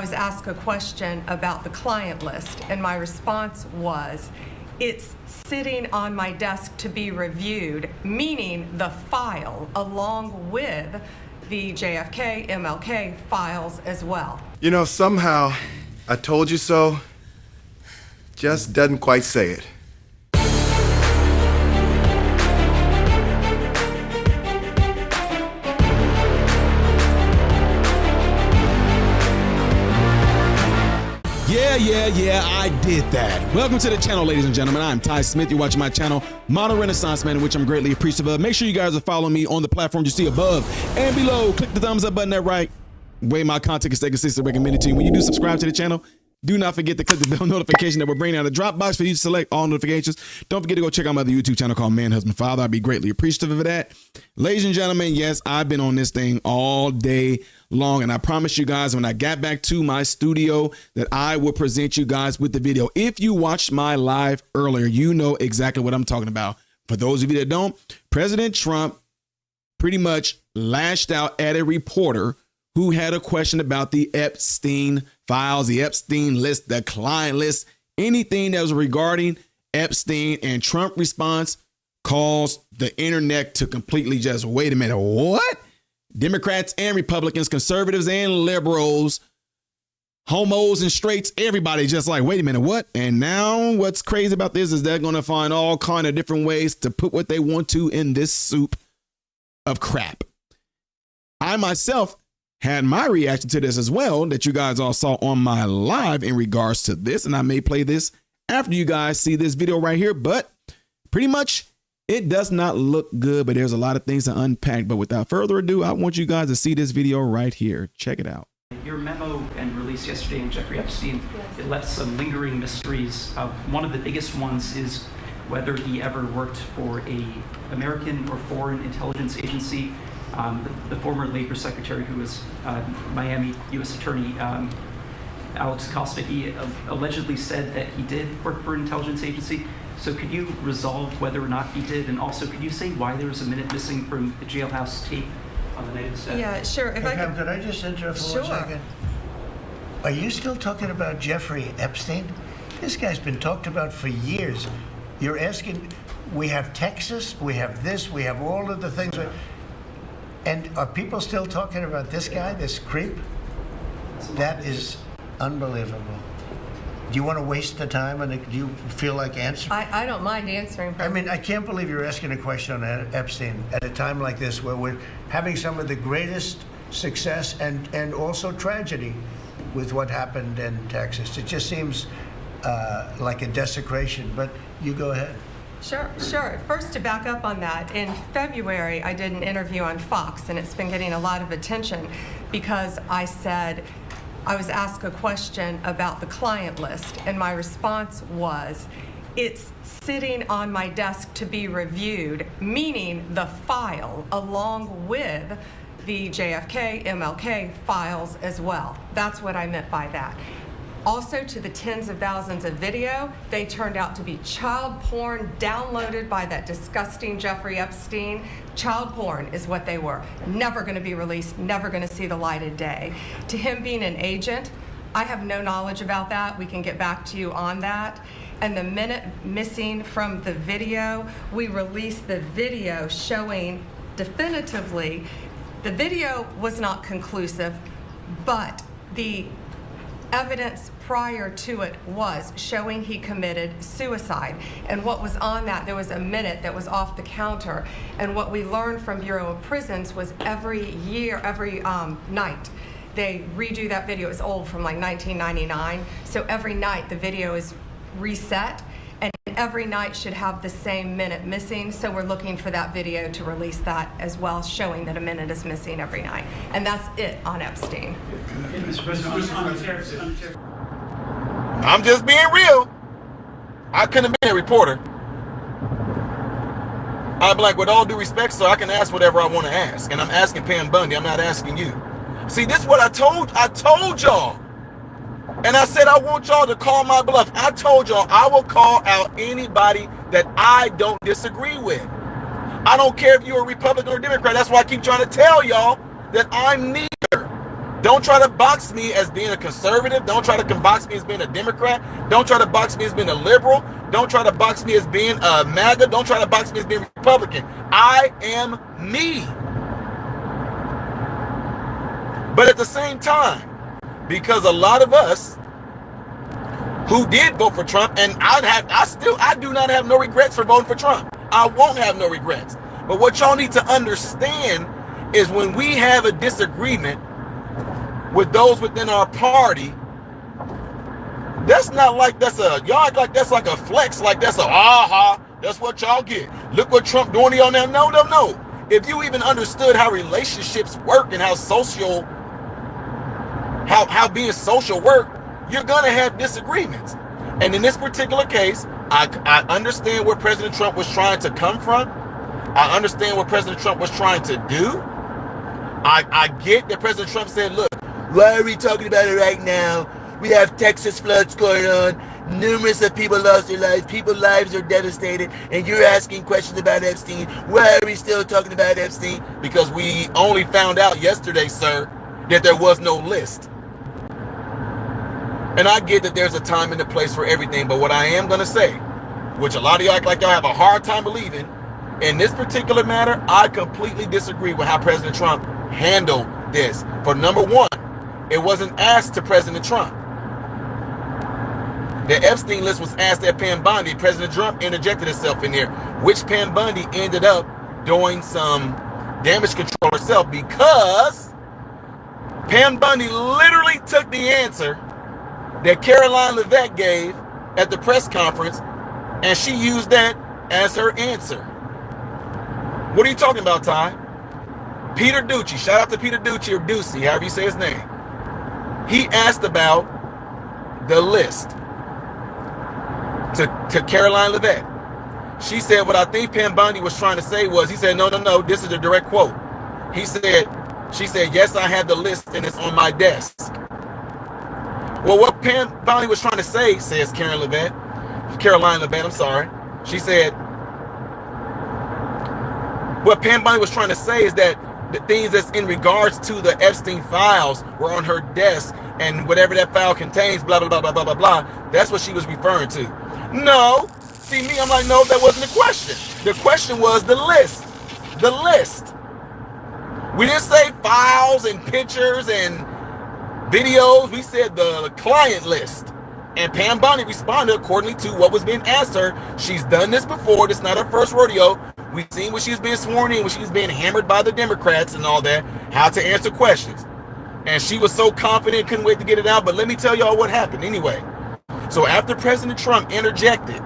was asked a question about the client list, and my response was, it's sitting on my desk to be reviewed, meaning the file along with the JFK, MLK files as well. You know, somehow, I told you so just doesn't quite say it. Yeah, I did that. Welcome to the channel, ladies and gentlemen. I'm Ty Smith. You're watching my channel, Model Renaissance Man, in which I'm greatly appreciative of. Make sure you guys are following me on the platforms you see above and below. Click the thumbs up button there right. Way my content can stay consistent, recommended to you. When you do subscribe to the channel, do not forget to click the bell notification that will bring down the drop box for you to select all notifications. Don't forget to go check out my other YouTube channel called Man Husband Father. I'd be greatly appreciative of that. Ladies and gentlemen, yes, I've been on this thing all day long, and I promised you guys when I got back to my studio that I would present you guys with the video. If you watched my live earlier, you know exactly what I'm talking about. For those of you that don't, President Trump pretty much lashed out at a reporter who had a question about the Epstein files, the Epstein list, the client list, anything that was regarding Epstein, and Trump response caused the internet to completely just, wait a minute, what? Democrats and Republicans, conservatives and liberals, homos and straights, everybody just like, wait a minute, what? And now what's crazy about this is they're going to find all kind of different ways to put what they want to in this soup of crap. I myself had my reaction to this as well that you guys all saw on my live in regards to this, and I may play this after you guys see this video right here, but pretty much it does not look good, but there's a lot of things to unpack. But without further ado, I want you guys to see this video right here. Check it out. Your memo and release yesterday on Jeffrey Epstein, it left some lingering mysteries. One of the biggest ones is whether he ever worked for a American or foreign intelligence agency. The former Labor Secretary, who was Miami U.S. Attorney Alex Acosta, he allegedly said that he did work for an intelligence agency. So could you resolve whether or not he did? And also, could you say why there was a minute missing from the jailhouse tape on the night of the set? Yeah, sure. If I Pam, could I just interrupt for 1 second? Are you still talking about Jeffrey Epstein? This guy's been talked about for years. You're asking, we have Texas, we have this, we have all of the things. And are people still talking about this guy, this creep? That is unbelievable. Do you want to waste the time, and do you feel like answering? I don't mind answering. I mean, I can't believe you're asking a question on Epstein at a time like this where we're having some of the greatest success and also tragedy with what happened in Texas. It just seems like a desecration, but you go ahead. Sure. First, to back up on that, in February, I did an interview on Fox, and it's been getting a lot of attention because I said, I was asked a question about the client list, and my response was, it's sitting on my desk to be reviewed, meaning the file along with the JFK, MLK files as well. That's what I meant by that. Also, to the tens of thousands of video, they turned out to be child porn downloaded by that disgusting Jeffrey Epstein. Child porn is what they were. Never going to be released, never going to see the light of day. To him being an agent, I have no knowledge about that. We can get back to you on that. And the minute missing from the video, we released the video showing definitively, the video was not conclusive, but the evidence prior to it was showing he committed suicide. And what was on that, there was a minute that was off the counter. And what we learned from Bureau of Prisons was every night, they redo that video. It's old, from like 1999. So every night the video is reset, and every night should have the same minute missing. So we're looking for that video to release that as well, showing that a minute is missing every night. And that's it on Epstein. I'm just being real. I couldn't have been a reporter. I'm like, with all due respect, so I can ask whatever I want to ask. And I'm asking Pam Bondi, I'm not asking you. See, this is what I told y'all. And I said, I want y'all to call my bluff. I told y'all I will call out anybody that I don't disagree with. I don't care if you're a Republican or a Democrat. That's why I keep trying to tell y'all that I'm neither. Don't try to box me as being a conservative. Don't try to box me as being a Democrat. Don't try to box me as being a liberal. Don't try to box me as being a MAGA. Don't try to box me as being Republican. I am me. But at the same time, because a lot of us who did vote for Trump, and I do not have no regrets for voting for Trump. I won't have no regrets. But what y'all need to understand is when we have a disagreement with those within our party, that's not like y'all act like that's like a flex, like that's that's what y'all get. Look what Trump doing to y'all now. No. If you even understood how relationships work and how being social work, you're gonna have disagreements. And in this particular case, I understand where President Trump was trying to come from. I understand what President Trump was trying to do. I get that President Trump said, look, why are we talking about it right now? We have Texas floods going on. Numerous of people lost their lives. People's lives are devastated. And you're asking questions about Epstein. Why are we still talking about Epstein? Because we only found out yesterday, sir, that there was no list. And I get that there's a time and a place for everything. But what I am going to say, which a lot of y'all act like y'all have a hard time believing, in this particular matter, I completely disagree with how President Trump handled this. For number one, it wasn't asked to President Trump. The Epstein list was asked at Pam Bondi. President Trump interjected himself in there, which Pam Bondi ended up doing some damage control herself because Pam Bondi literally took the answer that Caroline Leavitt gave at the press conference, and she used that as her answer. What are you talking about, Ty? Peter Ducey, shout out to Peter Ducey or Ducey, however you say his name. He asked about the list to Caroline Leavitt. She said, what I think Pam Bondi was trying to say was, he said, no, this is a direct quote. She said, yes, I have the list and it's on my desk. Well, what Pam Bondi was trying to say, says Caroline Leavitt, I'm sorry. She said, what Pam Bondi was trying to say is that the things that's in regards to the Epstein files were on her desk, and whatever that file contains, blah, blah, blah, blah, blah, blah, blah. That's what she was referring to. No. See me, I'm like, no, that wasn't the question. The question was the list. The list. We didn't say files and pictures and videos. We said the client list. And Pam Bondi responded accordingly to what was being asked her. She's done this before. This is not her first rodeo. We've seen when she was being sworn in, when she was being hammered by the Democrats and all that, how to answer questions. And she was so confident, couldn't wait to get it out. But let me tell y'all what happened anyway. So after President Trump interjected,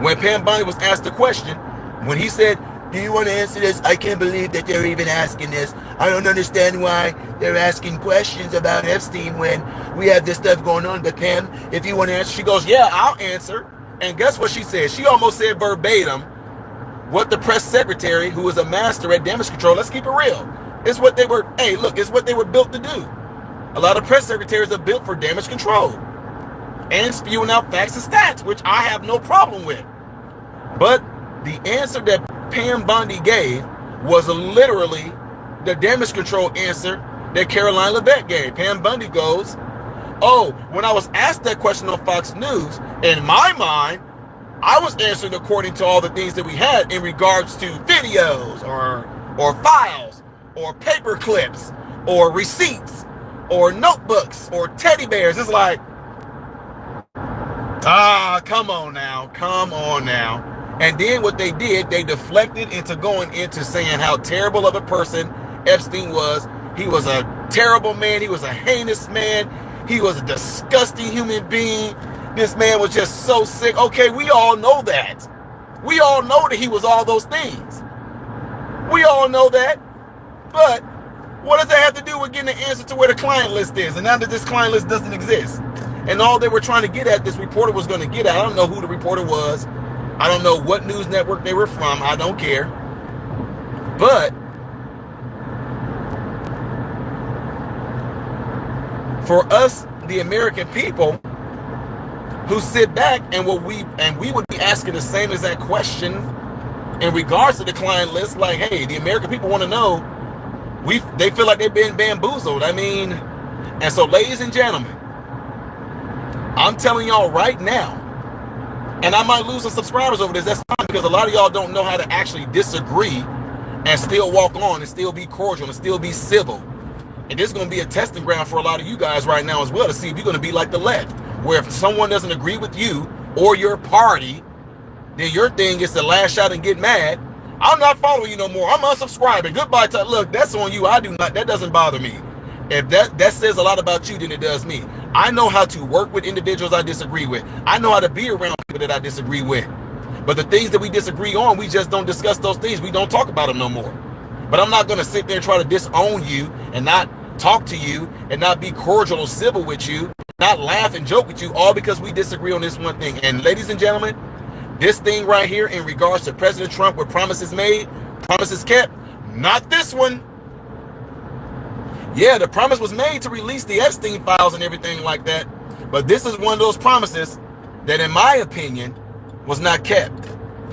when Pam Bondi was asked the question, when he said, do you want to answer this? I can't believe that they're even asking this. I don't understand why they're asking questions about Epstein when we have this stuff going on. But Pam, if you want to answer, she goes, yeah, I'll answer. And guess what she said? She almost said verbatim what the press secretary, who was a master at damage control, let's keep it real. It's what they were, it's what they were built to do. A lot of press secretaries are built for damage control and spewing out facts and stats, which I have no problem with. But the answer that Pam Bondi gave was literally the damage control answer that Caroline Leavitt gave. Pam Bondi goes, oh, when I was asked that question on Fox News, in my mind, I was answering according to all the things that we had in regards to videos or files or paper clips or receipts or notebooks or teddy bears. It's like, come on now. And then what they did, they deflected into going into saying how terrible of a person Epstein was. He was a terrible man. He was a heinous man. He was a disgusting human being. This man was just so sick. Okay, we all know that. We all know that he was all those things. We all know that. But what does that have to do with getting the answer to where the client list is? And now that this client list doesn't exist. And all they were trying to get at, this reporter was going to get at, I don't know who the reporter was. I don't know what news network they were from. I don't care. But for us, the American people, who sit back and we would be asking the same exact question in regards to the client list, like, hey, the American people want to know They feel like they've been bamboozled. I mean, and so, ladies and gentlemen, I'm telling y'all right now, and I might lose some subscribers over this. That's fine, because a lot of y'all don't know how to actually disagree and still walk on and still be cordial and still be civil. And this is going to be a testing ground for a lot of you guys right now as well, to see if you're going to be like the left, where if someone doesn't agree with you or your party, then your thing is to lash out and get mad. I'm not following you no more. I'm unsubscribing. Goodbye. Look, that's on you. I do not. That doesn't bother me. If that says a lot about you, then it does me. I know how to work with individuals I disagree with. I know how to be around people that I disagree with. But the things that we disagree on, we just don't discuss those things. We don't talk about them no more. But I'm not going to sit there and try to disown you and not talk to you and not be cordial or civil with you, not laugh and joke with you, all because we disagree on this one thing. And ladies and gentlemen, this thing right here in regards to President Trump, with promises made, promises kept, not this one. Yeah, the promise was made to release the Epstein files and everything like that. But this is one of those promises that, in my opinion, was not kept.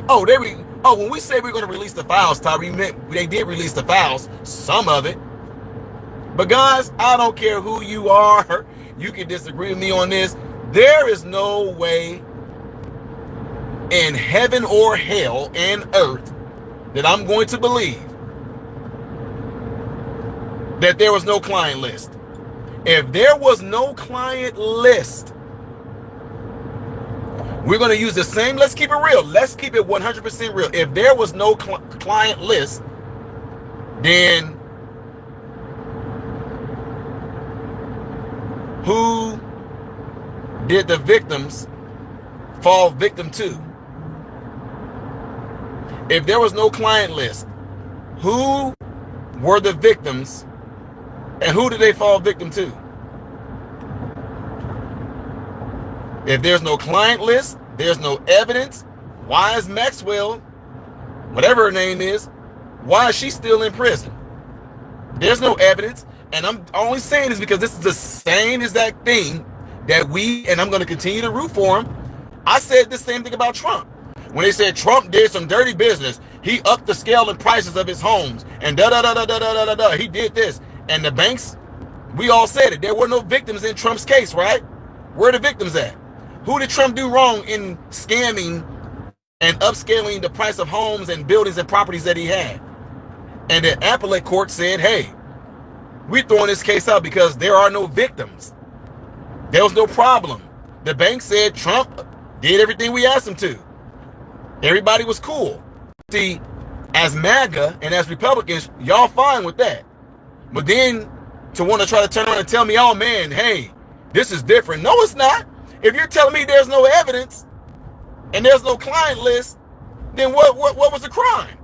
Oh, when we say we're going to release the files, Ty, they did release the files, some of it. But guys, I don't care who you are. You can disagree with me on this. There is no way in heaven or hell and earth that I'm going to believe that there was no client list. If there was no client list, we're going to use the same, let's keep it real. Let's keep it 100% real. If there was no client list, then who did the victims fall victim to? If there was no client list, who were the victims and who did they fall victim to? If there's no client list, there's no evidence, why is Maxwell, whatever her name is, why is she still in prison? There's no evidence. And I'm only saying this because this is the same exact thing that and I'm going to continue to root for him. I said the same thing about Trump. When they said Trump did some dirty business, he upped the scale and prices of his homes, and da-da-da-da-da-da-da-da, he did this. And the banks, we all said it. There were no victims in Trump's case, right? Where are the victims at? Who did Trump do wrong in scamming and upscaling the price of homes and buildings and properties that he had? And the appellate court said, hey, we're throwing this case out because there are no victims. There was no problem. The bank said Trump did everything we asked him to. Everybody was cool. See, as MAGA and as Republicans, y'all fine with that. But then to want to try to turn around and tell me, oh man, hey, this is different. No, it's not. If you're telling me there's no evidence and there's no client list, then what was the crime?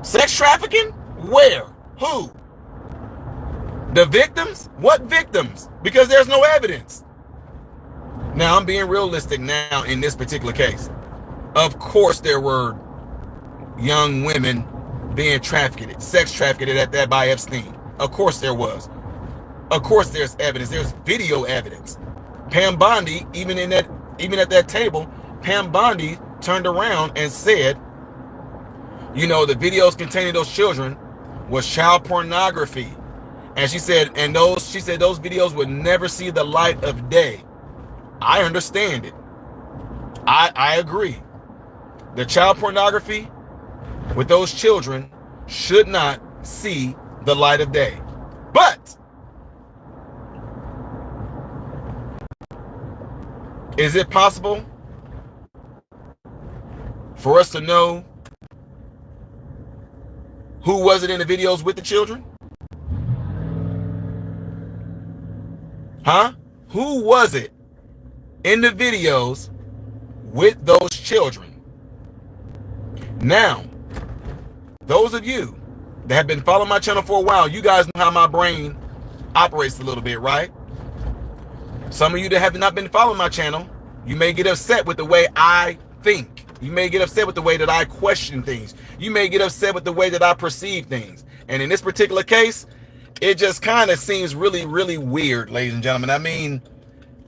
Sex trafficking? Where? Who? The victims? What victims? Because there's no evidence. Now, I'm being realistic now in this particular case. Of course there were young women being trafficked, sex trafficked at that by Epstein. Of course there was. Of course there's evidence. There's video evidence. Pam Bondi, even at that table, Pam Bondi turned around and said, you know, the videos containing those children was child pornography. And she said those videos would never see the light of day. I understand it. I agree. The child pornography with those children should not see the light of day. But is it possible for us to know who was it in the videos with the children? Huh? Who was it in the videos with those children? Now, those of you that have been following my channel for a while, you guys know how my brain operates a little bit, right? Some of you that have not been following my channel, you may get upset with the way I think. You may get upset with the way that I question things. You may get upset with the way that I perceive things. And in this particular case, it just kind of seems really, really weird, ladies and gentlemen. I mean,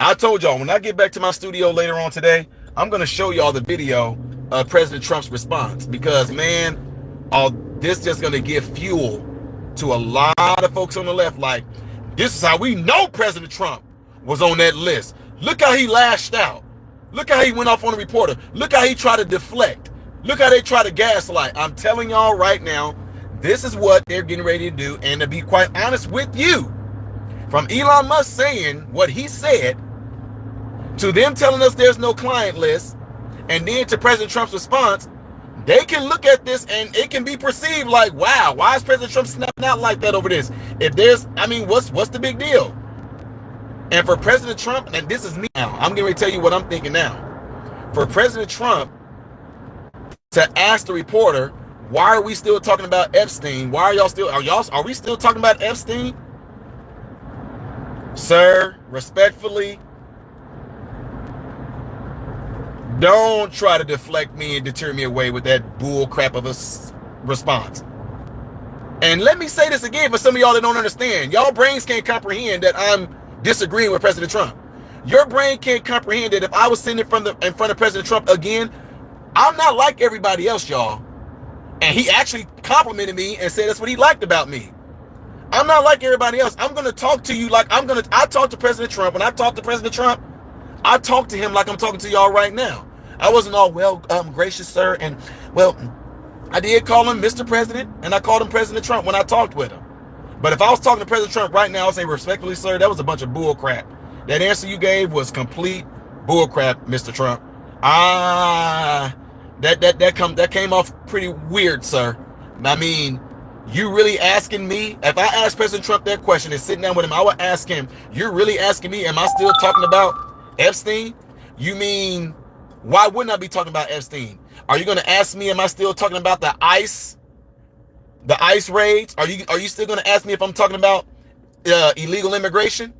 I told y'all, when I get back to my studio later on today, I'm going to show y'all the video of President Trump's response. Because, man, this just going to give fuel to a lot of folks on the left, like, this is how we know President Trump was on that list. Look how he lashed out. Look how he went off on a reporter. Look how he tried to deflect. Look how they try to gaslight. I'm telling y'all right now, this is what they're getting ready to do. And to be quite honest with you, from Elon Musk saying what he said, to them telling us there's no client list, and then to President Trump's response, they can look at this and it can be perceived like, wow, why is President Trump snapping out like that over this? If there's, I mean, what's the big deal? And for President Trump, and this is me now, I'm getting ready to tell you what I'm thinking now. For President Trump to ask the reporter, why are we still talking about Epstein? Why are y'all still, are we still talking about Epstein? Sir, respectfully, don't try to deflect me and deter me away with that bull crap of a response. And let me say this again for some of y'all that don't understand. Y'all brains can't comprehend that I'm disagreeing with President Trump. Your brain can't comprehend that if I was sitting in front of President Trump again, I'm not like everybody else, y'all. And he actually complimented me and said that's what he liked about me. I'm not like everybody else. I'm going to talk to you like I talk to President Trump. When I talk to President Trump, I talk to him like I'm talking to y'all right now. I wasn't all, well, gracious, sir. And, well, I did call him Mr. President, and I called him President Trump when I talked with him. But if I was talking to President Trump right now, I'll say respectfully, sir, that was a bunch of bull crap. That answer you gave was complete bull crap, Mr. Trump. That came off pretty weird, sir. I mean, you really asking me? If I asked President Trump that question and sitting down with him, I would ask him, you're really asking me, am I still talking about Epstein? You mean, why wouldn't I be talking about Epstein? Are you going to ask me, am I still talking about the ICE raids? Are you still going to ask me if I'm talking about illegal immigration?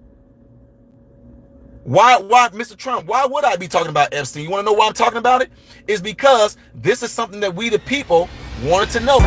Why, Mr. Trump, why would I be talking about Epstein? You want to know why I'm talking about it? It's because this is something that we, the people, wanted to know.